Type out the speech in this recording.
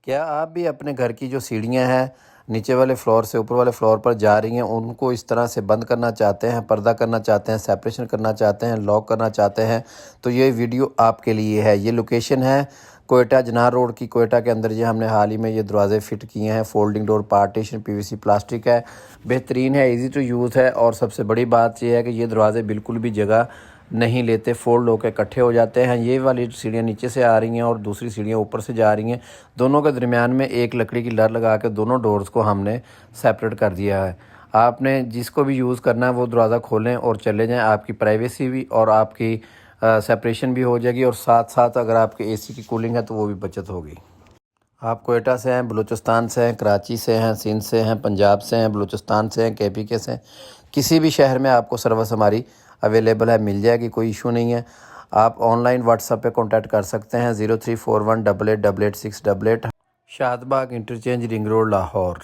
کیا آپ بھی اپنے گھر کی جو سیڑھیاں ہیں نیچے والے فلور سے اوپر والے فلور پر جا رہی ہیں، ان کو اس طرح سے بند کرنا چاہتے ہیں، پردہ کرنا چاہتے ہیں، سیپریشن کرنا چاہتے ہیں، لاک کرنا چاہتے ہیں، تو یہ ویڈیو آپ کے لیے ہے۔ یہ لوکیشن ہے کوئٹہ جناح روڈ کی۔ کوئٹہ کے اندر یہ ہم نے حال ہی میں یہ دروازے فٹ کیے ہیں۔ فولڈنگ ڈور پارٹیشن پی وی سی پلاسٹک ہے، بہترین ہے، ایزی ٹو یوز ہے، اور سب سے بڑی بات یہ ہے کہ یہ دروازے بالکل بھی جگہ نہیں لیتے، فولڈ ہو کے اکٹھے ہو جاتے ہیں۔ یہ والی سیڑھیاں نیچے سے آ رہی ہیں اور دوسری سیڑھیاں اوپر سے جا رہی ہیں، دونوں کے درمیان میں ایک لکڑی کی لر لگا کے دونوں ڈورز کو ہم نے سیپریٹ کر دیا ہے۔ آپ نے جس کو بھی یوز کرنا ہے وہ دروازہ کھولیں اور چلے جائیں، آپ کی پرائیویسی بھی اور آپ کی سیپریشن بھی ہو جائے گی، اور ساتھ ساتھ اگر آپ کے اے سی کی کولنگ ہے تو وہ بھی بچت ہوگی۔ آپ کوئٹہ سے ہیں، بلوچستان سے ہیں، کراچی سے ہیں، سندھ سے ہیں، پنجاب سے ہیں، بلوچستان سے ہیں، کے پی کے سے ہیں، کسی بھی شہر میں آپ کو سروس ہماری اویلیبل ہے، مل جائے گی، کوئی ایشو نہیں ہے۔ آپ آن لائن واٹس ایپ پہ کانٹیکٹ کر سکتے ہیں 0341888888 شاد باغ انٹرچینج رنگ روڈ لاہور۔